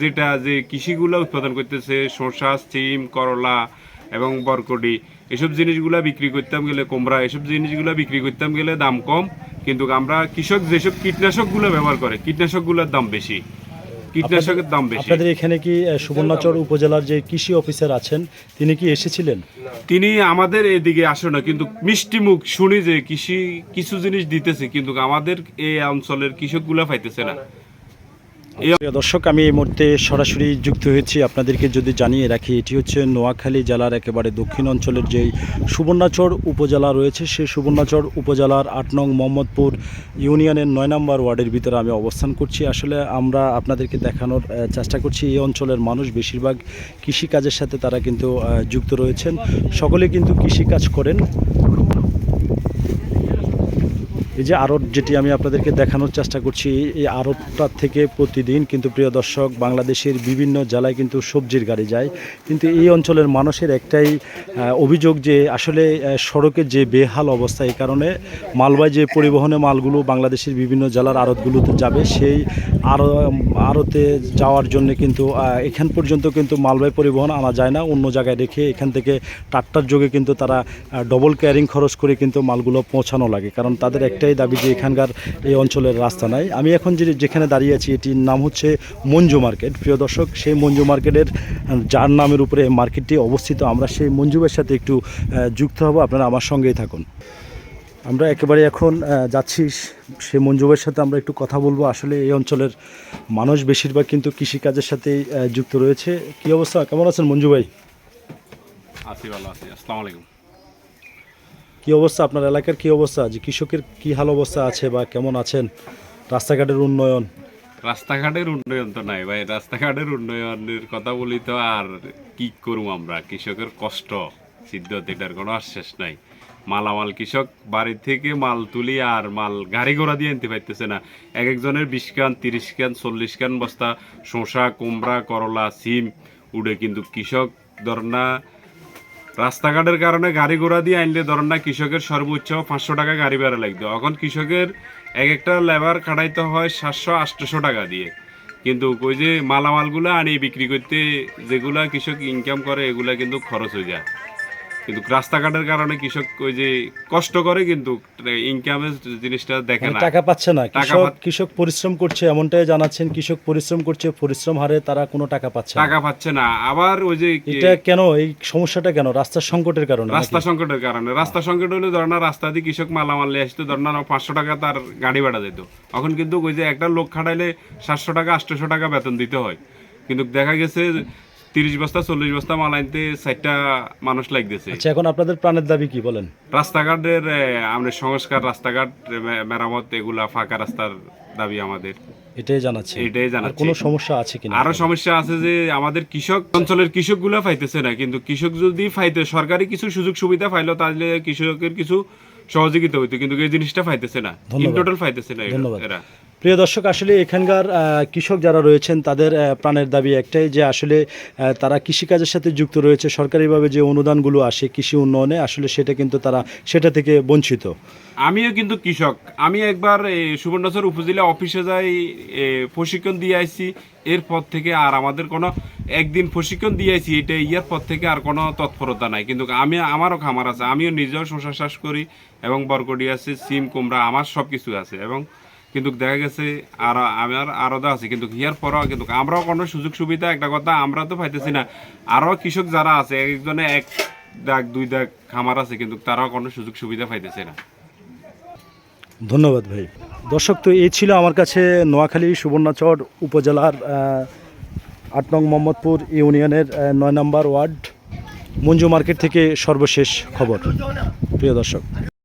যেটা যে কৃষিগুলো উৎপাদন করতেছে শসা, সিম, করলা এবং বরকটি, এসব জিনিসগুলো বিক্রি করতাম গেলে, কুমড়া, এসব জিনিসগুলো বিক্রি করতাম গেলে দাম কম, কিন্তু আমরা কৃষক যেসব কীটনাশকগুলো ব্যবহার করে কীটনাশকগুলোর দাম বেশি, কীটনাশকের দাম বেশি। আপনাদের এখানে কি সুবর্ণচর উপজেলার যে কৃষি অফিসার আছেন তিনি কি এসেছিলেন? তিনি আমাদের এদিকে আসে না, কিন্তু মিষ্টি মুখ শুনি যে কিছু জিনিস দিতেছে, কিন্তু আমাদের এই অঞ্চলের কৃষকগুলো পাইতেছে না। প্রিয় দর্শক, আমি এই মুহূর্তে সরাসরি যুক্ত হয়েছি। আপনাদেরকে যদি জানিয়ে রাখি, এটি হচ্ছে নোয়াখালী জেলার একেবারে দক্ষিণ অঞ্চলের যেই সুবর্ণচর উপজেলা রয়েছে, সেই সুবর্ণচর উপজেলার ৮ নং মোহাম্মদপুর ইউনিয়নের ৯ নম্বর ওয়ার্ডের ভিতরে আমি অবস্থান করছি। আসলে আমরা আপনাদেরকে দেখানোর চেষ্টা করছি এই অঞ্চলের মানুষ বেশিরভাগ কৃষিকাজের সাথে তারা কিন্তু যুক্ত রয়েছেন, সকলে কিন্তু কৃষিকাজ করেন। এই যে আড়ত যেটি আমি আপনাদেরকে দেখানোর চেষ্টা করছি, এই আড়তটা থেকে প্রতিদিন কিন্তু প্রিয় দর্শক বাংলাদেশের বিভিন্ন জেলায় কিন্তু সবজির গাড়ি যায়, কিন্তু এই অঞ্চলের মানুষের একটাই অভিযোগ যে আসলে সড়কের যে বেহাল অবস্থা, এই কারণে মালবাহী যে পরিবহনে মালগুলো বাংলাদেশের বিভিন্ন জেলার আড়তগুলোতে যাবে, সেই আড়তে যাওয়ার জন্য কিন্তু এখান পর্যন্ত কিন্তু মালবাহী পরিবহন আনা যায় না, অন্য জায়গায় রেখে এখান থেকে ট্রাক্টর যোগে কিন্তু তারা ডবল ক্যারিং খরচ করে কিন্তু মালগুলো পৌঁছানো লাগে, কারণ তাদের একটাই দাবি যে এখানকার এই অঞ্চলের রাস্তা নাই। আমি এখন যেখানে দাঁড়িয়ে আছি এটির নাম হচ্ছে মঞ্জু মার্কেট। প্রিয় দর্শক, সেই মঞ্জু মার্কেটের যার নামের উপরে এই মার্কেটটি অবস্থিত, আমরা সেই মঞ্জুবের সাথে একটু যুক্ত হব, আপনারা আমার সঙ্গেই থাকুন। আমরা একেবারে এখন যাচ্ছি সেই মঞ্জুবের সাথে, আমরা একটু কথা বলবো। আসলে এই অঞ্চলের মানুষ বেশিরভাগ কিন্তু কৃষিকাজের সাথেই যুক্ত রয়েছে। কি অবস্থা, কেমন আছেন মঞ্জু ভাই? আছি, ভালো আছি। আসসালামু আলাইকুম। কি অবস্থা আপনার এলাকার, কি অবস্থা, যে কৃষকের কি হাল অবস্থা আছে বা কেমন আছেন? রাস্তাঘাটের উন্নয়ন? রাস্তাঘাটের উন্নয়ন তো নাই ভাই, রাস্তাঘাটের উন্নয়নের কথা বলি তো আর কি করবো আমরা, কৃষকের কষ্ট সিদ্ধত এটার কোনো শেষ নাই। মালামাল কৃষক বাড়ি থেকে মাল তুলি আর মাল গাড়ি ঘোড়া দিয়ে আনতে পারতেছে না। এক একজনের 20 কান, 30 কান, 40 কান বস্তা শসা, কুমড়া, করলা, সিম উড়ে, কিন্তু কৃষক ধর না রাস্তাঘাটের কারণে গাড়ি ঘোড়া দিয়ে আনলে ধরেন না কৃষকের সর্বোচ্চ 500 টাকা গাড়ি ভাড়া লাগতো, এখন কৃষকের এক একটা লেবার খাটাইতে হয় 700-800 টাকা দিয়ে, কিন্তু ওই যে মালামালগুলো আনি বিক্রি করতে যেগুলা কৃষক ইনকাম করে এগুলা কিন্তু খরচ হয়ে যায়, কিন্তু রাস্তাঘাটের কারণে কৃষক ওই যে কষ্ট করে কিন্তু ইনকামের জিনিসটা দেখে না, টাকা পাচ্ছে না। কৃষক পরিশ্রম করছে এমনটাই জানাচ্ছেন, কৃষক পরিশ্রম করছে, পরিশ্রম হারে তারা কোনো টাকা পাচ্ছে না। আবার ওই যে এটা কেন, এই সমস্যাটা কেন? রাস্তার সংকটের কারণে? রাস্তা সংকট হলে ধরনা রাস্তা দিয়ে কৃষক মালামাল নিয়ে আসতো, ধরনা 500 টাকা তার গাড়ি ভাড়া যেত, এখন কিন্তু ওই যে একটা লোক খাটাইলে 700 টাকা 800 টাকা বেতন দিতে হয়, কিন্তু দেখা গেছে 30 বস্তা 40 বস্তা মাল আনতে 4টা মানুষ লাগতেছে। আচ্ছা, এখন আপনাদের প্রাণের দাবি কি বলেন? রাস্তাঘাটের আমরা সংস্কার, রাস্তাঘাট মেরামত, এগুলা ফাঁকা রাস্তার দাবি আমাদের। এটাই জানাচ্ছি। কোনো সমস্যা আছে কিনা? আরো সমস্যা আছে যে আমাদের কৃষক অঞ্চলের কৃষকগুলা পাইতেছে না, কিন্তু কৃষক যদি পাইতে সরকারি কিছু সুযোগ সুবিধা পাইলো তাহলে কৃষকের কিছু সহযোগিতা হইতো, কিন্তু এই জিনিসটা পাইতেছে না, ইন টোটাল পাইতেছে না এরা। প্রিয় দর্শক, আসলে এখানকার কৃষক যারা রয়েছেন তাদের প্রাণের দাবি একটাই, যে আসলে তারা কৃষিকাজের সাথে যুক্ত রয়েছে, সরকারিভাবে যে অনুদানগুলো আসে কৃষি উন্নয়নে, আসলে সেটা কিন্তু তারা সেটা থেকে বঞ্চিত। আমিও কিন্তু কৃষক, আমি একবার সুবর্ণচর উপজেলা অফিসে যাই, প্রশিক্ষণ দিয়ে আইছি, এরপর থেকে আর আমাদের কোনো একদিন প্রশিক্ষণ দিয়ে আইছি, এটা ইয়ার পর থেকে আর কোনো তৎপরতা নাই, কিন্তু আমারও খামার আছে, আমিও নিজেও শসা চাষ করি এবং বরকটি আছে, সিম, কুমড়া, আমার সব কিছু আছে, এবং কিন্তু দেখা গেছে আর আমার আলাদা আছে, কিন্তু ইয়ার পরও কিন্তু আমরাও কোনো সুযোগ সুবিধা, একটা কথা আমরা তো পাইতেছি না, আরও কৃষক যারা আছে একজনে 1 দাগ 2 দাগ খামার আছে, কিন্তু তারাও কোনো সুযোগ সুবিধা পাইতেছে না। ধন্যবাদ ভাই। দর্শক, তো এই ছিল আমার কাছে নোয়াখালী সুবর্ণচর উপজেলার ৮ নং মোহাম্মদপুর ইউনিয়নের ৯ নম্বর ওয়ার্ড মঞ্জু মার্কেট থেকে সর্বশেষ খবর। প্রিয় দর্শক।